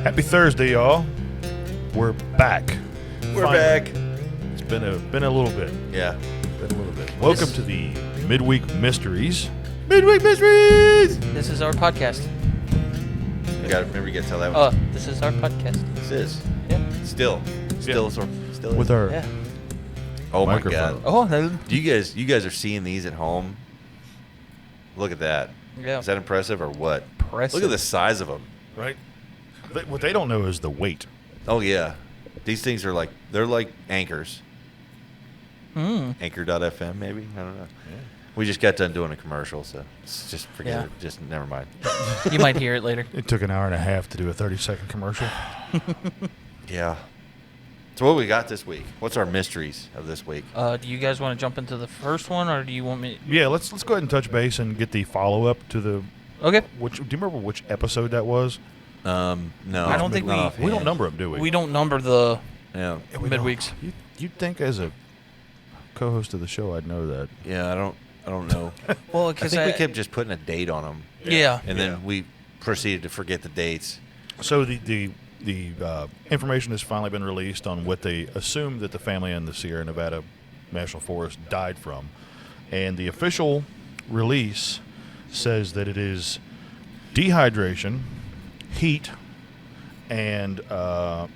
Happy Thursday, y'all. We're back. We're Finally. back. It's been a little bit. Yeah. Been a little bit. Welcome to the Midweek Mysteries. Midweek Mysteries! This is our podcast. You gotta tell that one. This is our podcast. This is. Yeah. Still With our Yeah. Oh my microphone. god. Oh, no. Do you guys are seeing these at home? Look at that. Yeah. Is that impressive or what? Impressive. Look at the size of them. right. What they don't know is the weight. Oh yeah. These things are they're like anchors. Anchor.fm maybe? I don't know. Yeah. We just got done doing a commercial, so just forget Yeah. it. Just never mind. You might hear it later. It took an hour and a half to do a 30-second commercial. Yeah. So what we got this week? What's our mysteries of this week? Do you guys want to jump into the first one, or do you want me? Yeah, let's go ahead and touch base and get the follow-up to the... Okay. Do you remember which episode that was? No. I don't think not we- offhand. We don't number them, do we? We don't number the Yeah. Yeah, we don't. midweeks. You'd think as a co-host of the show I'd know that. Yeah, I don't know. Well, I because think we kept just putting a date on them, Yeah. and then we proceeded to forget the dates. So the information has finally been released on what they assume that the family in the Sierra Nevada National Forest died from, and the official release says that it is dehydration, heat, and I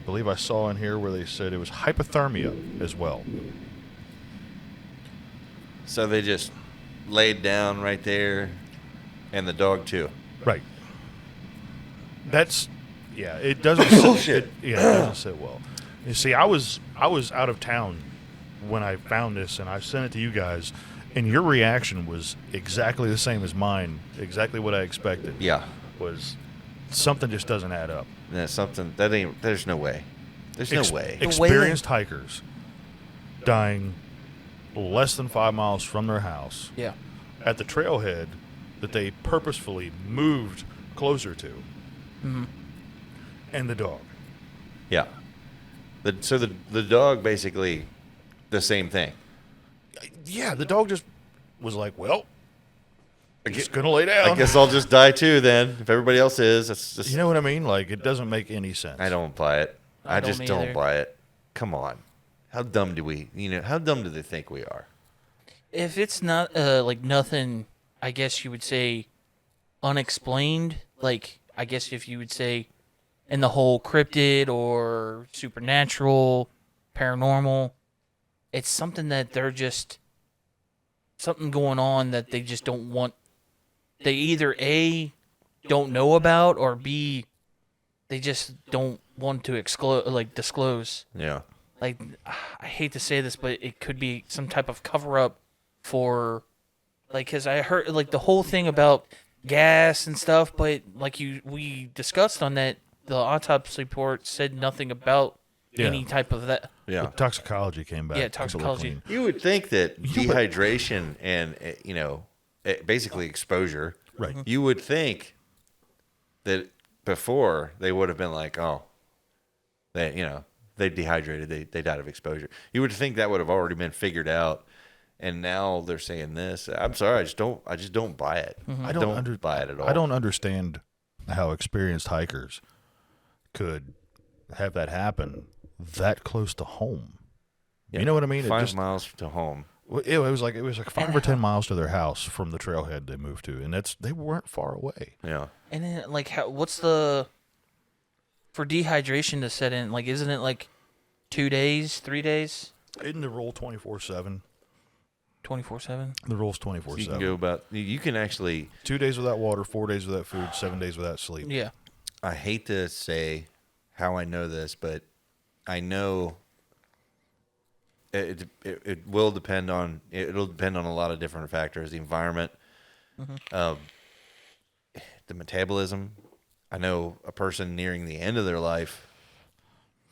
believe I saw in here where they said it was hypothermia as well. So they just laid down right there, and the dog too. Right. That's it doesn't sit, Bullshit. it doesn't sit well. You see, I was out of town when I found this, and I sent it to you guys, and your reaction was exactly the same as mine. Exactly what I expected. Yeah, Was something just doesn't add up. that's something that ain't. There's no way. There's no way. Experienced hikers dying less than 5 miles from their house Yeah. at the trailhead that they purposefully moved closer to, and the dog. Yeah. So the dog basically the same thing. Yeah, the dog just was like, well, I'm gue- just going to lay down. I guess I'll just die too then. If everybody else is, that's just. You know what I mean? Like, it doesn't make any sense. I don't buy it. I I don't just don't either. buy it. Come on. How dumb do we? How dumb do they think we are? If it's not like nothing, I guess you would say unexplained. Like I guess if you would say in the whole cryptid or supernatural, paranormal, it's something that they're just something going on that they just don't want. They either A, don't know about, or B, they just don't want to disclose. Yeah. Like, I hate to say this, but it could be some type of cover up for, like, because I heard like the whole thing about gas and stuff, but like we discussed on that, the autopsy report said nothing about Yeah. any type of that. Yeah. Toxicology came back. Yeah, to look toxicology. clean. You would think that Yeah, but- dehydration and basically exposure. Right. You would think that before they would have been like, oh, they dehydrated, they died of exposure. You would think that would have already been figured out, and now they're saying this. I'm sorry, I just don't buy it. I don't buy it at all. I don't understand how experienced hikers could have that happen that close to home. Yeah. You know what I mean? 5 miles to home. It was like 5 or 10 miles to their house from the trailhead they moved to, and they weren't far away. Yeah. And then like, what's the for dehydration to set in? Like, isn't it like 2 days, 3 days, Isn't the rule 24/7? 24/7? The rule's So you can 24/7. go about. You can actually. 2 days without water, 4 days without food, 7 days without sleep. Yeah. I hate to say how I know this, but I know it will depend on it'll depend on a lot of different factors: the environment, the metabolism. I know a person nearing the end of their life,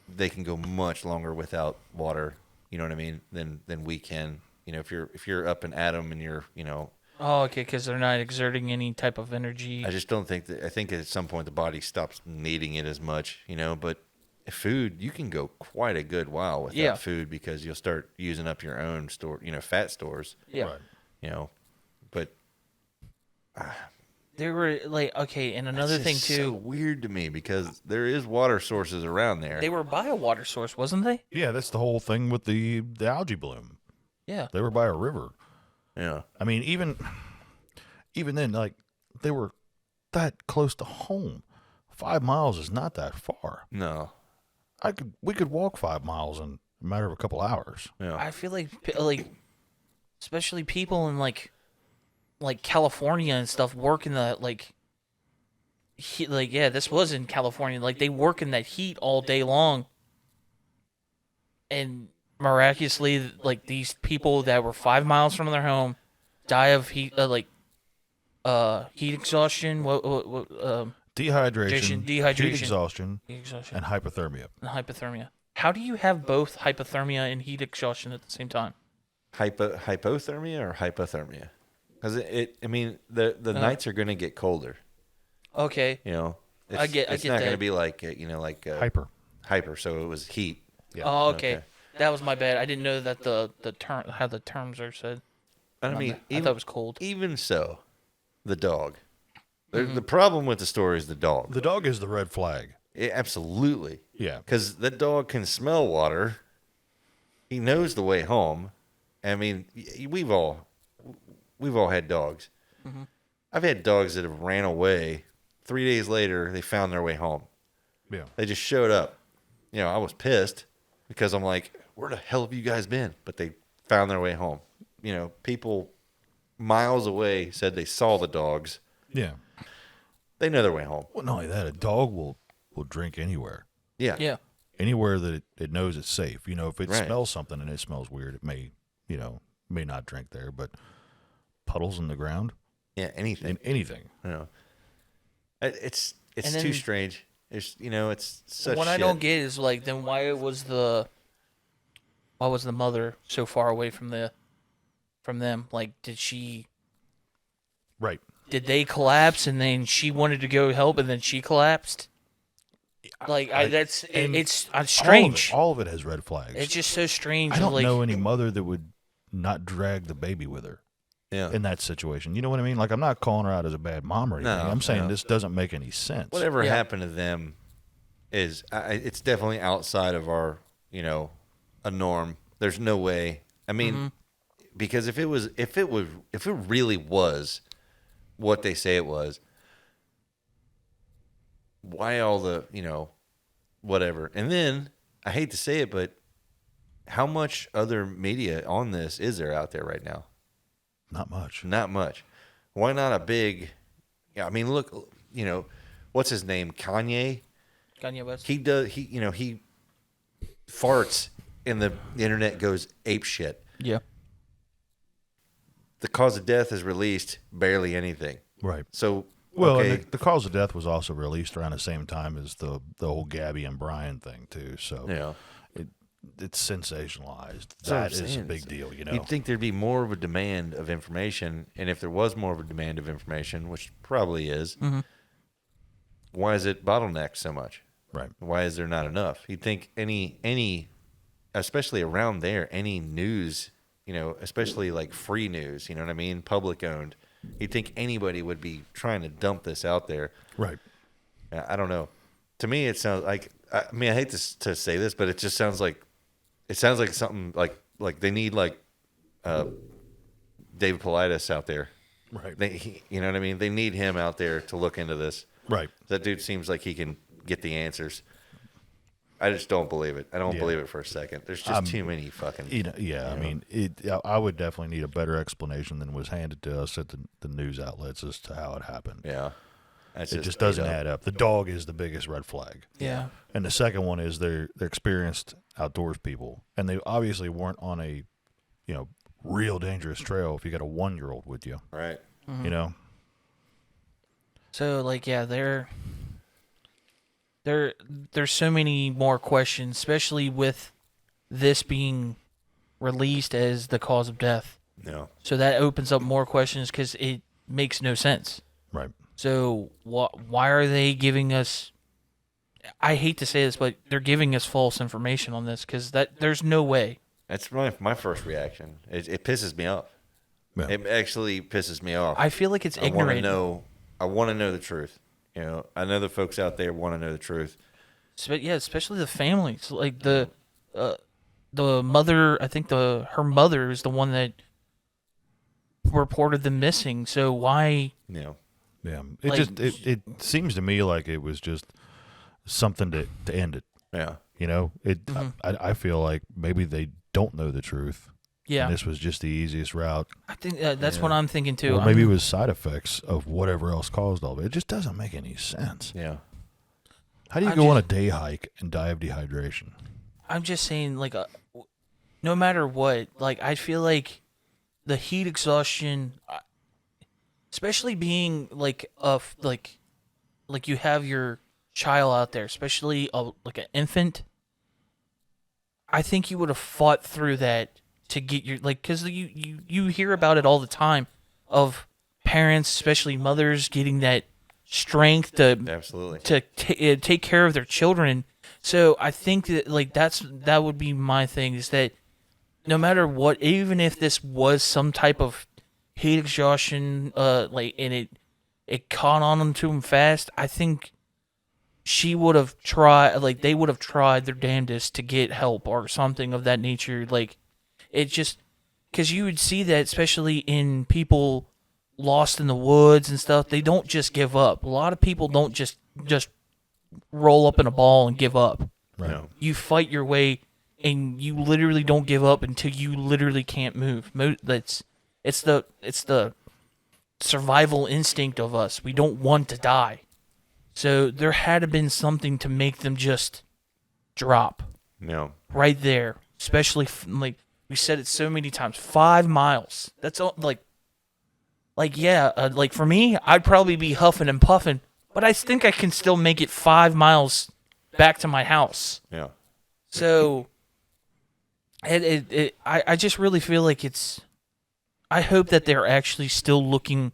they can go much longer without water. You know what I mean? Than we can. If you're up and at 'em and you're Oh, okay, because they're not exerting any type of energy. I just don't think that. I think at some point the body stops needing it as much, But food, you can go quite a good while without food because you'll start using up your own fat stores. Yeah. Right. But There were like okay, and another That's thing just too. so weird to me because there is water sources around there. They were by a water source, wasn't they? Yeah, that's the whole thing with the algae bloom. Yeah. They were by a river. Yeah. I mean, even then, like they were that close to home. 5 miles is not that far. No. We could walk 5 miles in a matter of a couple hours. Yeah. I feel like especially people in like California and stuff work in the this was in California. Like they work in that heat all day long, and miraculously, like these people that were 5 miles from their home die of heat, heat exhaustion. Dehydration, Dehydration. heat exhaustion, Heat exhaustion and hypothermia. and hypothermia. How do you have both hypothermia and heat exhaustion at the same time? Hypothermia or hypothermia? Because I mean, the nights are going to get colder. Okay. You know, I get It's not going to that. be like Hyper. So it was heat. Yeah. Oh, okay. Okay. That was my bad. I didn't know that the term how the terms are said. I mean, I thought it was cold. Even so, the dog. The problem with the story is the dog. The dog is the red flag. Absolutely. Yeah. Because that dog can smell water. He knows the way home. I mean, we've all had dogs. Mm-hmm. I've had dogs that have ran away. 3 days later, they found their way home. Yeah. They just showed up. You know, I was pissed because I'm like, where the hell have you guys been? But they found their way home. You know, people miles away said they saw the dogs. Yeah. They know their way home. Well, not only that, a dog will drink anywhere. Yeah. Yeah. Anywhere that it knows it's safe. You know, if it Right. smells something and it smells weird, it may not drink there. But puddles in the ground, Yeah, anything. anything. You know, it's And too then- strange. It's such What I shit. don't get is like, then why was the mother so far away from them? Like, Right. did they collapse and then she wanted to go help and then she collapsed? Like, it's strange. All of it has red flags. It's just so strange. I don't like, know any mother that would not drag the baby with her Yeah. in that situation. You know what I mean? Like, I'm not calling her out as a bad mom or anything. No, I'm saying no. this doesn't make any sense. Whatever Yeah. happened to them is it's definitely outside of our, a norm. There's no way. I mean, because if it really was what they say it was, why all the, whatever. And then I hate to say it, but how much other media on this is there out there right now? Not much. Not much. Why not a big? Yeah, I mean, look, what's his name? Kanye. Kanye West. He does. He farts, and the internet goes ape shit. Yeah. The cause of death is released barely anything. Right. So Well, okay, and the cause of death was also released around the same time as the whole Gabby and Brian thing too. So yeah. it's sensationalized. So I'm That is a saying, big deal. You know. You'd think there'd be more of a demand of information, and if there was more of a demand of information, which probably is, why is it bottlenecked so much? Right. Why is there not enough? You'd think any, especially around there, any news, especially like free news, you know what I mean, public owned. You'd think anybody would be trying to dump this out there. Right. I don't know. To me, it sounds like. I mean, I hate to say this, but it just sounds like. It sounds like something like they need David Paulides out there. Right. You know what I mean? They need him out there to look into this. Right. That dude seems like he can get the answers. I just don't believe it. I don't Yeah. believe it for a second. There's just too many fucking. I mean, I would definitely need a better explanation than was handed to us at the news outlets as to how it happened. Yeah. That's It just doesn't made up. add up. The dog is the biggest red flag. Yeah. And the second one is they're experienced outdoors people, and they obviously weren't on a, real dangerous trail if you got a 1-year-old with you. Right. You know. So there's so many more questions, especially with this being released as the cause of death. No. So that opens up more questions because it makes no sense. Right. So why are they giving us? I hate to say this, but they're giving us false information on this because there's no way. That's my first reaction. It pisses me off. Yeah. It actually pisses me off. I feel like it's I want to ignorant. know I want to know the truth. You know, I know the folks out there want to know the truth. Yeah, especially the families. Like the mother, I think her mother is the one that reported them missing. So why? You know, Yeah, it Like- just it seems to me like it was just something to end it. yeah. You know, Mhm. I feel like maybe they don't know the truth. Yeah, And this was just the easiest route. I think that's what I'm thinking too. Or maybe it was side effects of whatever else caused all of it. It just doesn't make any sense. Yeah. How do you I go on a just- day hike and die of dehydration? I'm just saying, like, no matter what, like, I feel like the heat exhaustion, especially being like like you have your child out there, especially like an infant. I think you would have fought through that to get your because you hear about it all the time of parents, especially mothers, getting that strength to Absolutely. take care of their children. So I think that that would be my thing, is that no matter what, even if this was some type of heat exhaustion, and it caught on to him fast, I think she would have tried, they would have tried their damnedest to get help or something of that nature. Like, it just, because you would see that, especially in people lost in the woods and stuff, they don't just give up. A lot of people don't just roll up in a ball and give up. Right. No. You fight your way, and you literally don't give up until you literally can't move. It's the survival instinct of us. We don't want to die. So there had to been something to make them just drop No. right there. Especially like we said it so many times, 5 miles. That's all. Like for me, I'd probably be huffing and puffing, but I think I can still make it 5 miles back to my house. Yeah. So, I just really feel like I hope that they're actually still looking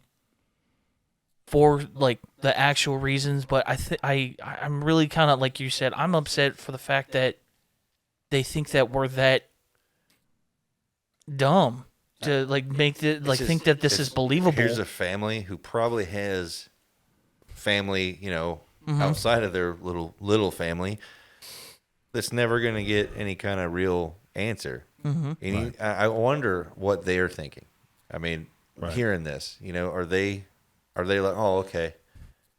for like the actual reasons, but I'm really kind of, like you said, I'm upset for the fact that they think that we're that dumb to make the think that this is believable. Here's a family who probably has family, outside of their little family, that's never going to get any kind of real answer. And I wonder what they're thinking. I mean, hearing this, are they like, oh, okay,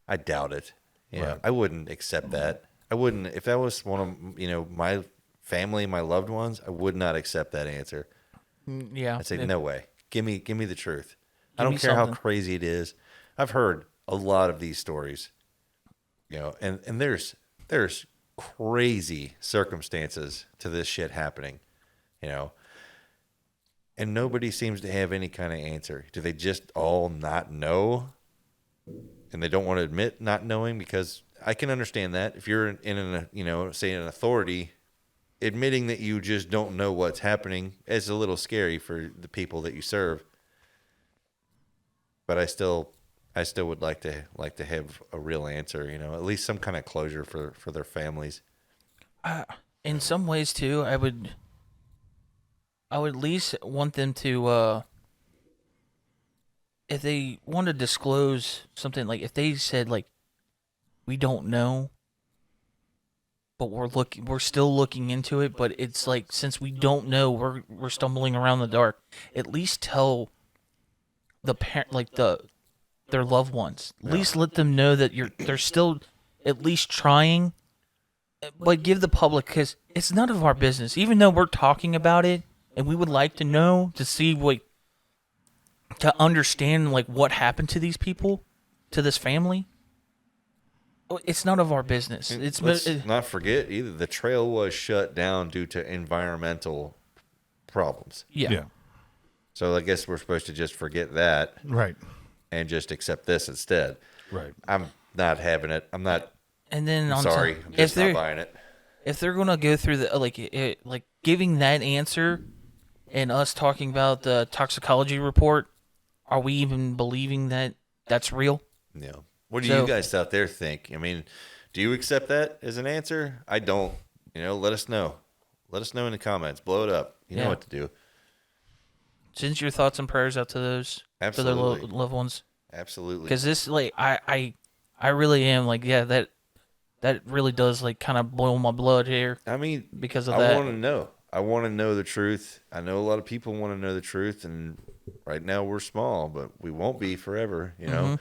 I doubt it. Right. I wouldn't accept that. I wouldn't, if that was one of, my family, my loved ones, I would not accept that answer. Yeah, I'd say, no way. Give me the truth. I Give don't me care how something. crazy it is. I've heard a lot of these stories, and there's crazy circumstances to this shit happening, and nobody seems to have any kind of answer. Do they just all not know, and they don't want to admit not knowing? Because I can understand that if you're say an authority, admitting that you just don't know what's happening is a little scary for the people that you serve. But I still would like to have a real answer, at least some kind of closure for their families. in some ways too, I would at least want them to, if they want to disclose something, like if they said like, we don't know, but we're still looking into it, but it's like, since we don't know, we're stumbling around in the dark, at least tell the parent, their loved ones, at least let them know that they're still at least trying, but give the public, because it's none of our business, even though we're talking about it and we would like to know, to see to understand what happened to these people, to this family. It's none of our business. Let's not forget either, the trail was shut down due to environmental problems. yeah. So I guess we're supposed to just forget that Right. and just accept this instead. Right. I'm not having it. I'm not. And then I'm sorry. I'm just not buying it. If they're gonna go through the giving that answer, and us talking about the toxicology report, are we even believing that that's real? Yeah. What do So- you guys out there think? I mean, do you accept that as an answer? I don't. Let us know. Let us know in the comments. Blow it up. You know Yeah. what to do. Send your thoughts and prayers out to those, to their Absolutely. loved ones. Absolutely. Because this, like, I really am like, yeah, that really does like kind of boil my blood here I mean, because of I that. want to know. I want to know the truth. I know a lot of people want to know the truth, and right now we're small, but we won't be forever. You know,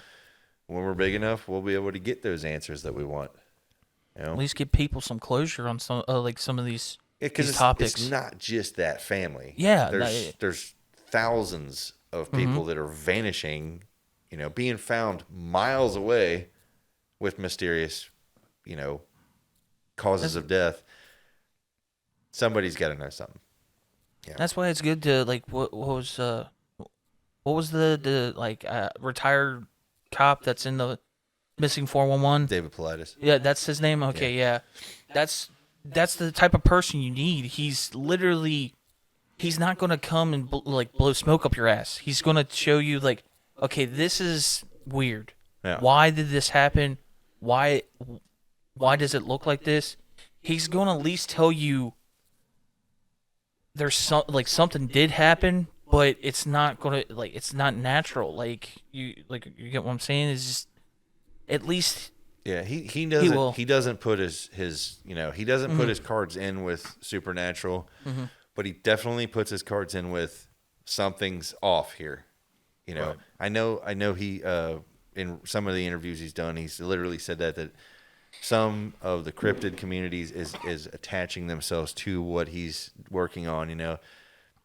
when we're big enough, we'll be able to get those answers that we want. You know, At least give people some closure on some like some of these because topics. it's not just that family. Yeah, there's thousands of people that are vanishing. You know, being found miles away with mysterious, you know, causes of death. Somebody's got to know something. Yeah. That's why it's good to like what was the like retired cop that's in the missing 411. David Politis. Yeah, that's his name. Okay, yeah. That's the type of person you need. He's not gonna come and blow smoke up your ass. He's gonna show you like, okay, this is weird. Yeah. Why did this happen? Why does it look like this? He's gonna at least tell you there's something did happen, but it's not gonna it's not natural. You get what I'm saying? Is just at least. Yeah, he doesn't put his he doesn't put his cards in with supernatural, but he definitely puts his cards in with something's off here. You know, right. I know he in some of the interviews he's done, he's literally said that some of the cryptid communities is attaching themselves to what he's working on. You know,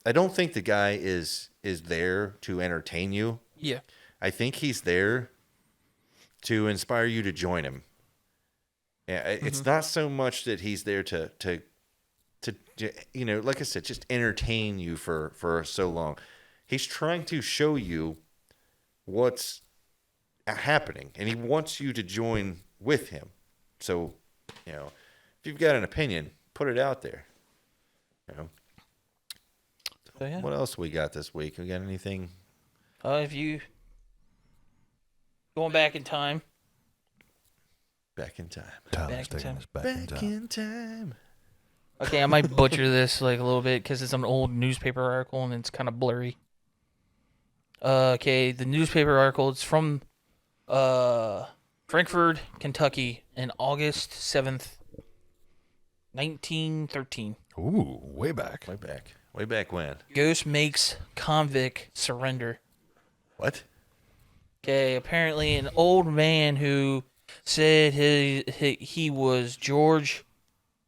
I don't think the guy is there to entertain you. Yeah, I think he's there to inspire you to join him. Yeah, it's not so much that he's there to you know, like I said, just entertain you for so long. He's trying to show you what's happening, and he wants you to join with him. So, you know, if you've got an opinion, put it out there. You know. So, yeah. What else we got this week? We got anything? If you going back in time. Back in time. Back in time. Okay, I might butcher this like a little bit because it's an old newspaper article and it's kind of blurry. Okay, the newspaper article, it's from Frankfort, Kentucky, in August 7th, 1913. Ooh, way back. Way back when? Ghost makes convict surrender. What? Okay, apparently an old man who said he was George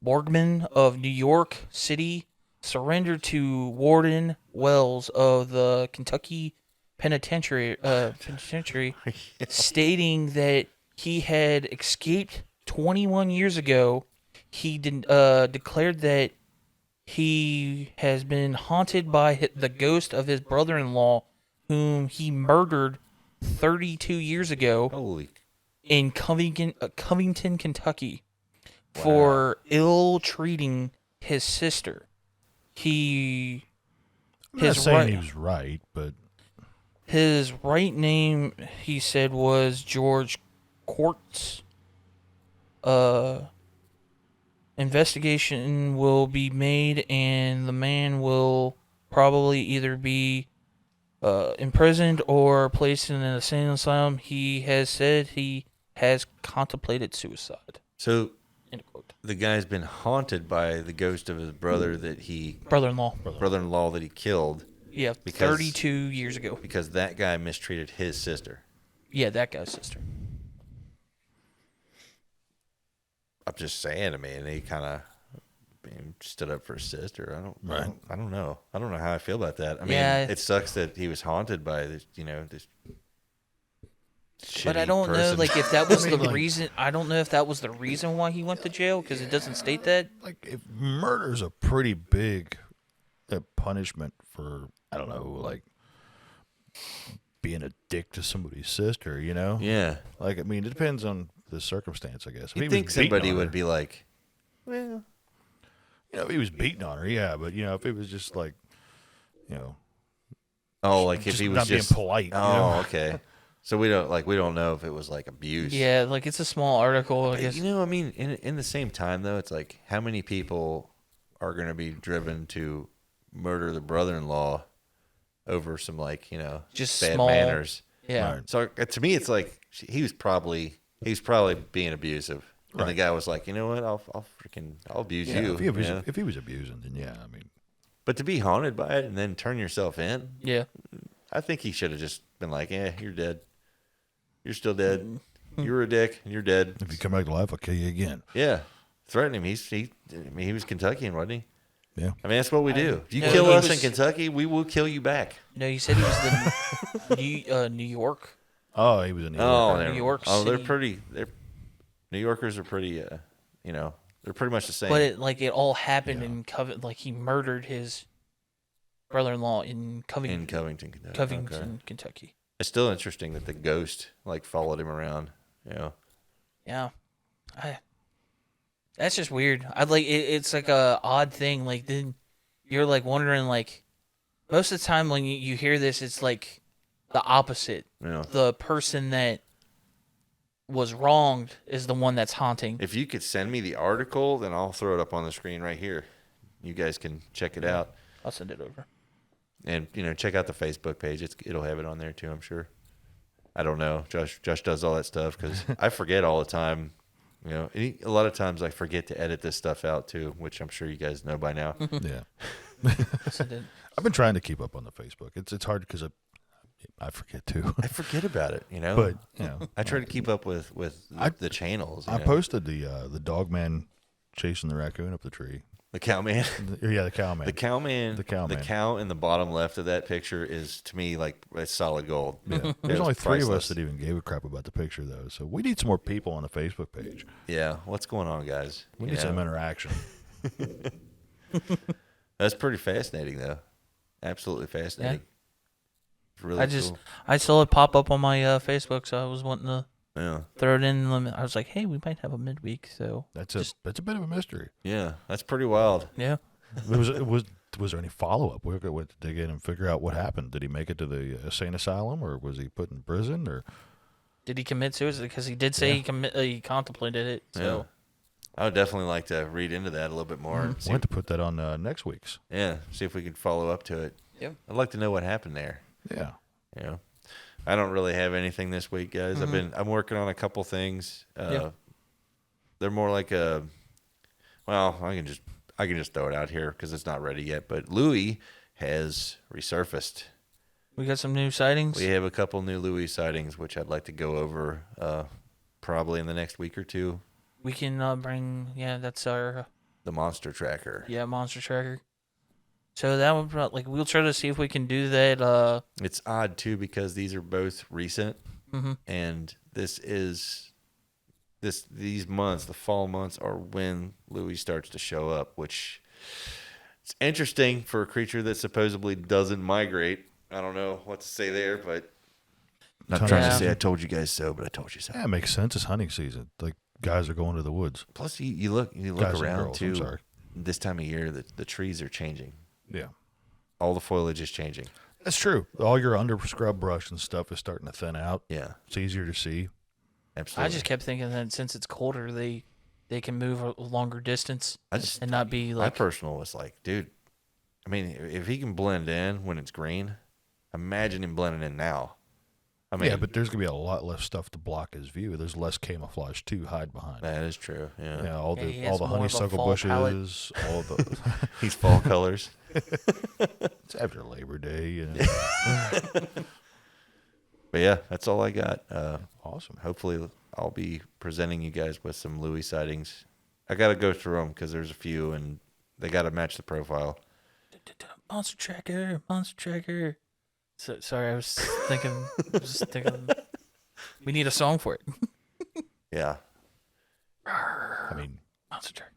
Borgman of New York City surrendered to Warden Wells of the Kentucky Penitentiary, stating that he had escaped 21 years ago. He declared that he has been haunted by the ghost of his brother-in-law, whom he murdered 32 years ago. Holy. In Covington, Kentucky, for ill-treating his sister. I'm not saying he was right, but his right name, he said, was George Quartz. Investigation will be made, and the man will probably either be imprisoned or placed in an insane asylum. He has said he has contemplated suicide. So, end quote. The guy's been haunted by the ghost of his brother brother-in-law that he killed. Yeah, 32 years ago. Because that guy mistreated his sister. Yeah, that guy's sister. I'm just saying, I mean, he kind of stood up for his sister. I don't know. I don't know how I feel about that. I mean, it sucks that he was haunted by this, this but I don't know, if that was the reason. I don't know if that was the reason why he went to jail, because it doesn't state that. If murder's a pretty big punishment for, I don't know, being a dick to somebody's sister, Yeah. It depends on the circumstance, I guess. You think somebody would be like, well, if he was beating on her, yeah, but if it was just if he was not just being polite. Okay. So we don't know if it was abuse. Yeah, it's a small article, I guess. In the same time though, it's how many people are going to be driven to murder the brother-in-law over some just bad small manners. Yeah. Right. So to me, it's like he was probably being abusive, and the Right. guy was like, you know what, I'll abuse Yeah, you. If he was, you know? if he was abusing, then yeah, I mean, But to be haunted by it and then turn yourself in, Yeah. I think he should have just been like, you're dead. You're still dead. You were a dick. And you're dead. if you come back to life, I'll kill you again. Yeah. Threaten him. He was Kentuckian, wasn't he? Yeah. I mean, that's what we do. If you No, kill he us in was- Kentucky, we will kill you back. No, you said he was the New York. Oh, he was in New York. Oh, New never- York oh, they're City. pretty. New Yorkers are pretty. They're pretty much the same. But it all happened Yeah. in Covington. Like he murdered his brother-in-law in Covington, in Covington, Kentucky. Covington, Okay. Kentucky. It's still interesting that the ghost followed him around. Yeah, that's just weird. I'd like it's like a odd thing. Like then you're like wondering like most of the time when you hear this, it's like the opposite. Yeah. The person that was wronged is the one that's haunting. If you could send me the article, then I'll throw it up on the screen right here. You guys can check it out. I'll send it over. And check out the Facebook page. It'll have it on there too, I'm sure. I don't know. Josh does all that stuff because I forget all the time. A lot of times I forget to edit this stuff out too, which I'm sure you guys know by now. Yeah. I'll send it. I've been trying to keep up on the Facebook. It's hard because I forget too. I forget about it, But I try to keep up with the channels. I posted the dog man chasing the raccoon up the tree. the cowman. Yeah, the cow man. The cowman. The cowman. The cow in the bottom left of that picture is to me like it's solid gold. Yeah. It There's was only 3 of us priceless. that even gave a crap about the picture though. So we need some more people on the Facebook page. Yeah, what's going on, guys? We need some interaction. That's pretty fascinating, though. Absolutely fascinating. It's really I saw it pop up on my Facebook, so I was wanting to cool. Yeah, throw it in. I was like, hey, we might have a midweek, so That's a bit of a mystery. yeah, that's pretty wild. yeah. Was there any follow up? We went to dig in and figure out what happened. Did he make it to the insane asylum, or was he put in prison, or Did he commit suicide? Because he did say he contemplated it. So I would definitely like to read into that a little bit more. And we see, want to put that on next week's? see if we can follow up to it. Yep. I'd like to know what happened there. Yeah. I don't really have anything this week, guys. I'm working on a couple things. They're more like I can just throw it out here because it's not ready yet. But Louis has resurfaced. we got some new sightings. We have a couple new Louis sightings, which I'd like to go over probably in the next week or two. We can bring that's our The monster tracker. monster tracker. So that would we'll try to see if we can do that. It's odd too because these are both recent, Mhm. and these months, the fall months, are when Louis starts to show up, which it's interesting for a creature that supposedly doesn't migrate. I don't know what to say there, but not Ton trying of- to say I told you guys so, but I told you so. Yeah, it makes sense. It's hunting season. Like guys are going to the woods. Plus, you look Guys and around girls, I'm too. sorry. This time of year, the trees are changing. Yeah. All the foliage is changing. That's true. All your under scrub brush and stuff is starting to thin out. Yeah, It's easier to see. absolutely. I just kept thinking that since it's colder, they can move a longer distance and not be my like. personal was like, dude, I mean, if he can blend in when it's green, imagine him blending in now. I mean, Yeah, but there's gonna be a lot less stuff to block his view. There's less camouflage to hide behind. that is true. Yeah, Yeah, all Yeah, he the has more of a honeysuckle fall bushes, palette. all the. he's fall colors. It's after Labor Day. You know. But yeah, that's all I got. Awesome. Hopefully, I'll be presenting you guys with some Louis sightings. I got to go through them because there's a few, and they got to match the profile. Monster tracker, monster tracker. So, sorry, I was thinking. We need a song for it. Yeah, I mean, Monster tracker.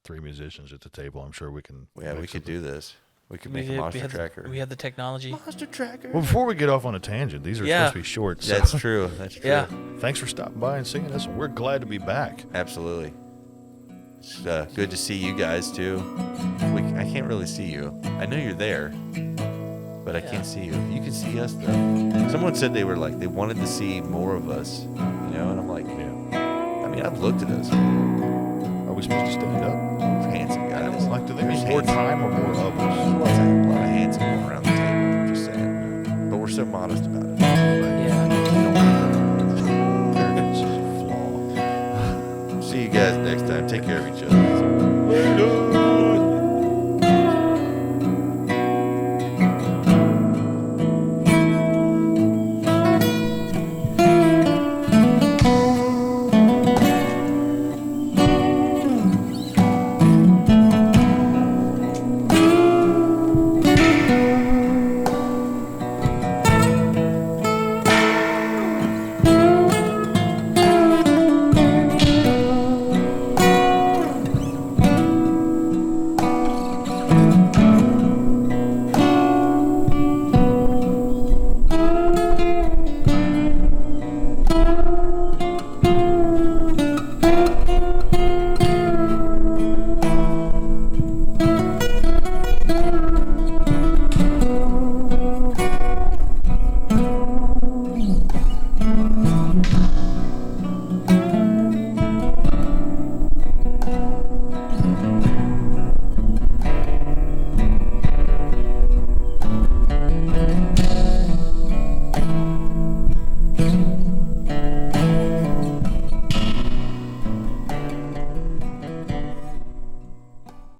3 musicians at the table. I'm sure we can. yeah, we mix could it. do this. We could We make a did- monster have tracker. we have the technology. monster tracker. Well, before we get off on a tangent, these are Yeah. supposed to be short. So That's true. That's true. Yeah. thanks for stopping by and seeing us. We're glad to be back. Absolutely. It's good to see you guys too. I can't really see you. I know you're there, but I can't see you. You can see us though. Someone said they wanted to see more of us, and I'm like, Yeah. I mean, I've looked at us. Are we supposed to stand up? We're handsome guys. Like, do they There's need more handsome- time or more of us? There's a lot of handsome going around the table. Just saying, but we're so modest about it.